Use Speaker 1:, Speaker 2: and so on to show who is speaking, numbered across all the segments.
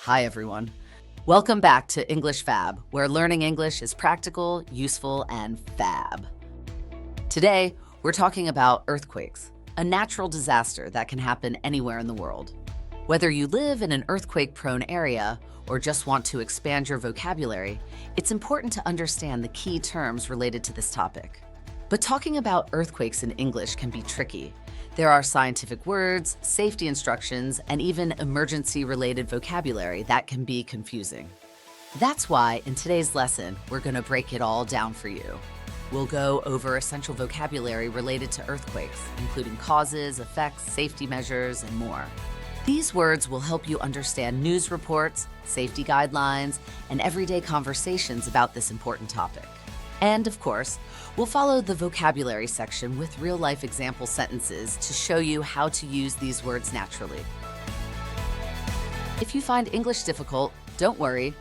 Speaker 1: Hi, everyone. Welcome back to English Fab, where learning English is practical, useful, and fab. Today, we're talking about earthquakes, a natural disaster that can happen anywhere in the world. Whether you live in an earthquake-prone area or just want to expand your vocabulary, it's important to understand the key terms related to this topic. But talking about earthquakes in English can be tricky. There are scientific words, safety instructions, and even emergency-related vocabulary that can be confusing. That's why in today's lesson, we're going to break it all down for you. We'll go over essential vocabulary related to earthquakes, including causes, effects, safety measures, and more. These words will help you understand news reports, safety guidelines, and everyday conversations about this important topic. And of course, we'll follow the vocabulary section with real-life example sentences to show you how to use these words naturally. If you find English difficult, don't worry.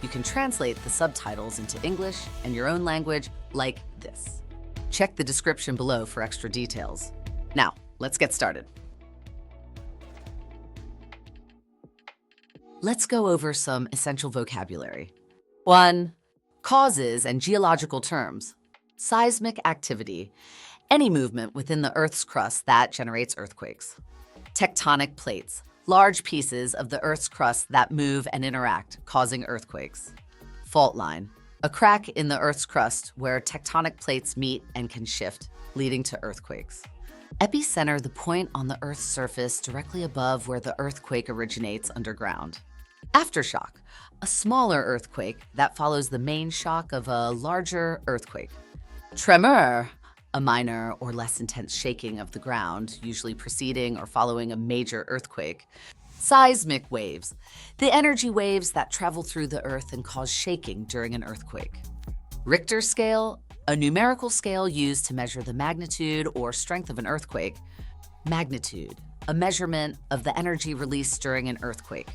Speaker 1: You can translate the subtitles into English and your own language like this. Check the description below for extra details. Now, let's get started. Let's go over some essential vocabulary. 1. Causes and geological terms. Seismic activity, any movement within the Earth's crust that generates earthquakes. Tectonic plates, large pieces of the Earth's crust that move and interact, causing earthquakes. Fault line, a crack in the Earth's crust where tectonic plates meet and can shift, leading to earthquakes. Epicenter, the point on the Earth's surface directly above where the earthquake originates underground. Aftershock, a smaller earthquake that follows the main shock of a larger earthquake. Tremor, a minor or less intense shaking of the ground, usually preceding or following a major earthquake. Seismic waves, the energy waves that travel through the earth and cause shaking during an earthquake. Richter scale, a numerical scale used to measure the magnitude or strength of an earthquake. Magnitude, a measurement of the energy released during an earthquake.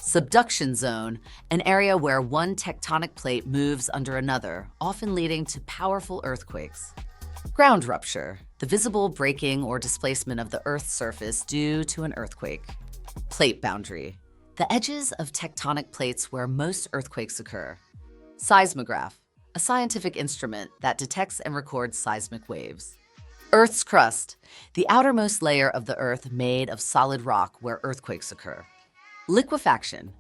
Speaker 1: Subduction zone, an area where one tectonic plate moves under another, often leading to powerful earthquakes. Ground rupture, the visible breaking or displacement of the Earth's surface due to an earthquake. Plate boundary, the edges of tectonic plates where most earthquakes occur. Seismograph, a scientific instrument that detects and records seismic waves. Earth's crust, the outermost layer of the Earth made of solid rock where earthquakes occur. Liquefaction,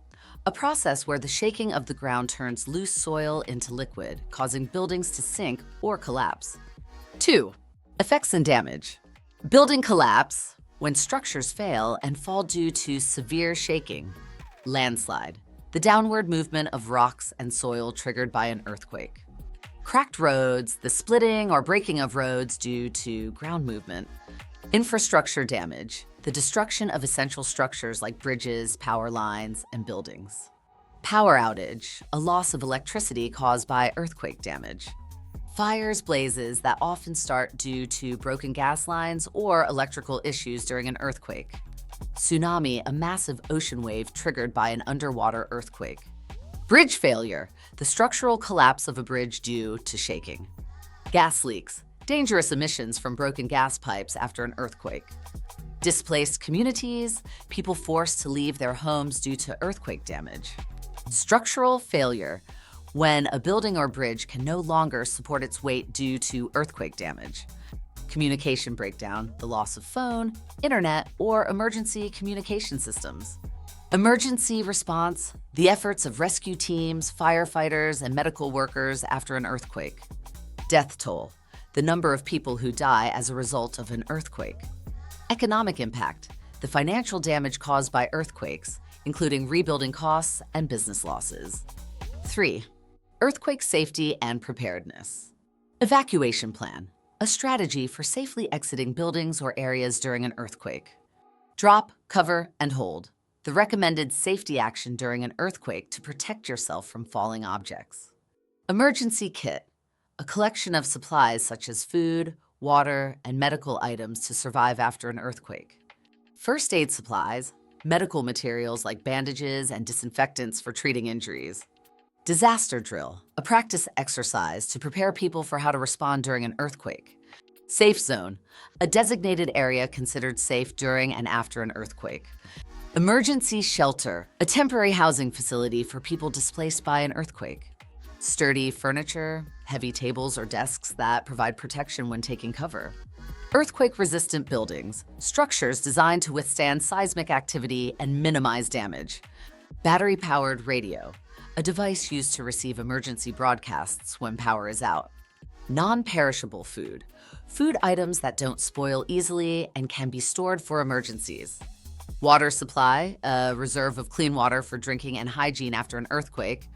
Speaker 1: a process where the shaking of the ground turns loose soil into liquid, causing buildings to sink or collapse. 2. Effects and damage. Building collapse, when structures fail and fall due to severe shaking. Landslide, the downward movement of rocks and soil triggered by an earthquake. Cracked roads, the splitting or breaking of roads due to ground movement. Infrastructure damage, the destruction of essential structures like bridges, power lines, and buildings. Power outage, a loss of electricity caused by earthquake damage. Fires, blazes that often start due to broken gas lines or electrical issues during an earthquake. Tsunami, a massive ocean wave triggered by an underwater earthquake. Bridge failure, the structural collapse of a bridge due to shaking. Gas leaks, dangerous emissions from broken gas pipes after an earthquake. Displaced communities, people forced to leave their homes due to earthquake damage. Structural failure, when a building or bridge can no longer support its weight due to earthquake damage. Communication breakdown, the loss of phone, internet, or emergency communication systems. Emergency response, the efforts of rescue teams, firefighters, and medical workers after an earthquake. Death toll, the number of people who die as a result of an earthquake. Economic impact, the financial damage caused by earthquakes, including rebuilding costs and business losses. 3. Earthquake safety and preparedness. Evacuation plan, a strategy for safely exiting buildings or areas during an earthquake. Drop, cover, and hold, the recommended safety action during an earthquake to protect yourself from falling objects. Emergency kit, a collection of supplies such as food, water, and medical items to survive after an earthquake. First aid supplies, medical materials like bandages and disinfectants for treating injuries. Disaster drill, a practice exercise to prepare people for how to respond during an earthquake. Safe zone, a designated area considered safe during and after an earthquake. Emergency shelter, a temporary housing facility for people displaced by an earthquake. Sturdy furniture, heavy tables or desks that provide protection when taking cover. Earthquake-resistant buildings, structures designed to withstand seismic activity and minimize damage. Battery-powered radio, a device used to receive emergency broadcasts when power is out. Non-perishable food, food items that don't spoil easily and can be stored for emergencies. Water supply, a reserve of clean water for drinking and hygiene after an earthquake.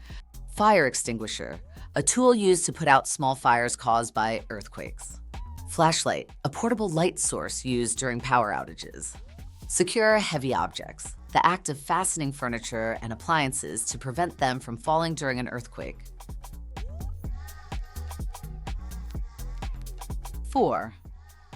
Speaker 1: Fire extinguisher, a tool used to put out small fires caused by earthquakes. Flashlight, a portable light source used during power outages. Secure heavy objects, the act of fastening furniture and appliances to prevent them from falling during an earthquake. 4.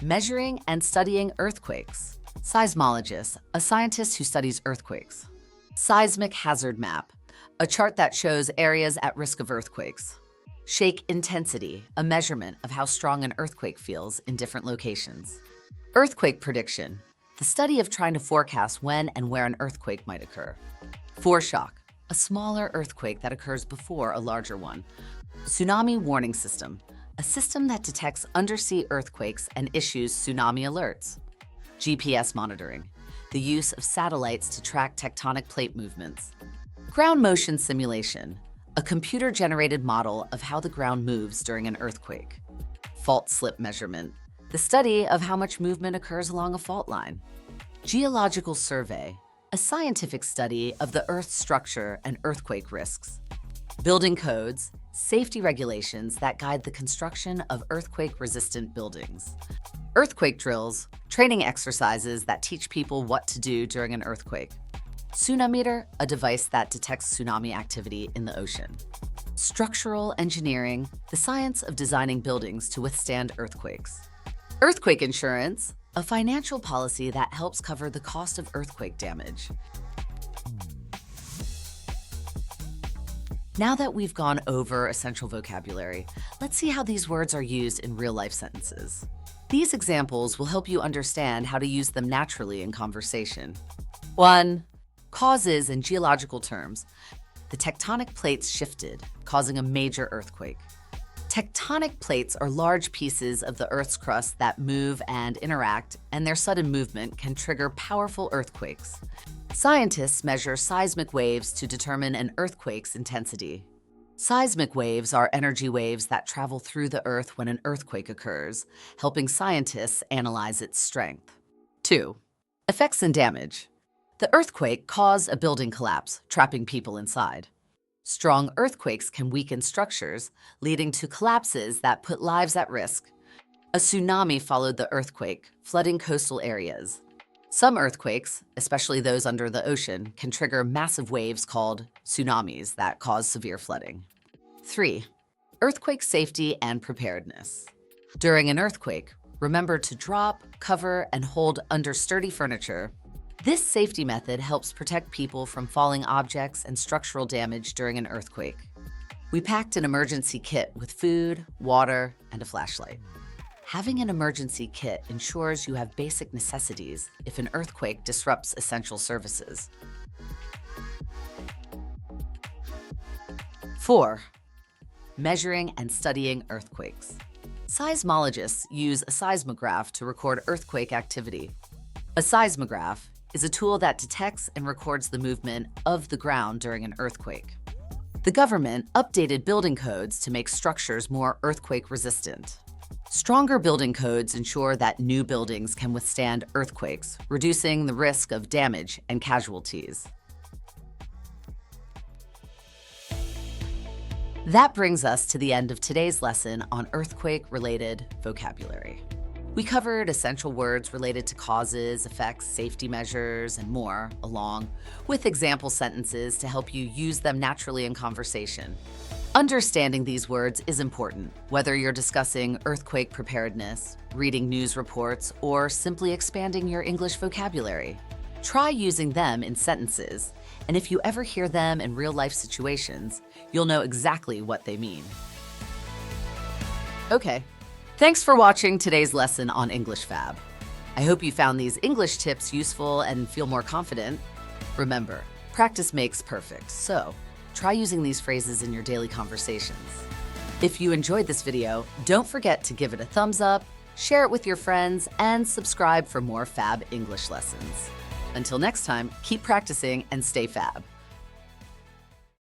Speaker 1: Measuring and studying earthquakes. Seismologist, a scientist who studies earthquakes. Seismic hazard map, a chart that shows areas at risk of earthquakes. Shake intensity, a measurement of how strong an earthquake feels in different locations. Earthquake prediction, the study of trying to forecast when and where an earthquake might occur. Foreshock, a smaller earthquake that occurs before a larger one. Tsunami warning system, a system that detects undersea earthquakes and issues tsunami alerts. GPS monitoring, the use of satellites to track tectonic plate movements. Ground motion simulation, a computer-generated model of how the ground moves during an earthquake. Fault slip measurement, the study of how much movement occurs along a fault line. Geological survey, a scientific study of the Earth's structure and earthquake risks. Building codes, safety regulations that guide the construction of earthquake-resistant buildings. Earthquake drills, training exercises that teach people what to do during an earthquake. Tsunameter, a device that detects tsunami activity in the ocean. Structural engineering, the science of designing buildings to withstand earthquakes. Earthquake insurance, a financial policy that helps cover the cost of earthquake damage. Now that we've gone over essential vocabulary, let's see how these words are used in real-life sentences. These examples will help you understand how to use them naturally in conversation. 1. Causes in geological terms. The tectonic plates shifted, causing a major earthquake. Tectonic plates are large pieces of the Earth's crust that move and interact, and their sudden movement can trigger powerful earthquakes. Scientists measure seismic waves to determine an earthquake's intensity. Seismic waves are energy waves that travel through the Earth when an earthquake occurs, helping scientists analyze its strength. 2. Effects and damage. The earthquake caused a building collapse, trapping people inside. Strong earthquakes can weaken structures, leading to collapses that put lives at risk. A tsunami followed the earthquake, flooding coastal areas. Some earthquakes, especially those under the ocean, can trigger massive waves called tsunamis that cause severe flooding. 3. Earthquake safety and preparedness. During an earthquake, remember to drop, cover, and hold under sturdy furniture. This safety method helps protect people from falling objects and structural damage during an earthquake. We packed an emergency kit with food, water, and a flashlight. Having an emergency kit ensures you have basic necessities if an earthquake disrupts essential services. 4. Measuring and studying earthquakes. Seismologists use a seismograph to record earthquake activity. A seismograph is a tool that detects and records the movement of the ground during an earthquake. The government updated building codes to make structures more earthquake resistant. Stronger building codes ensure that new buildings can withstand earthquakes, reducing the risk of damage and casualties. That brings us to the end of today's lesson on earthquake-related vocabulary. We covered essential words related to causes, effects, safety measures, and more, along with example sentences to help you use them naturally in conversation. Understanding these words is important, whether you're discussing earthquake preparedness, reading news reports, or simply expanding your English vocabulary. Try using them in sentences, and if you ever hear them in real-life situations, you'll know exactly what they mean. Okay, Thanks for watching today's lesson on English Fab. I hope you found these English tips useful and feel more confident. Remember, practice makes perfect, so try using these phrases in your daily conversations. If you enjoyed this video, don't forget to give it a thumbs up, share it with your friends, and subscribe for more Fab English lessons. Until next time, keep practicing and stay Fab.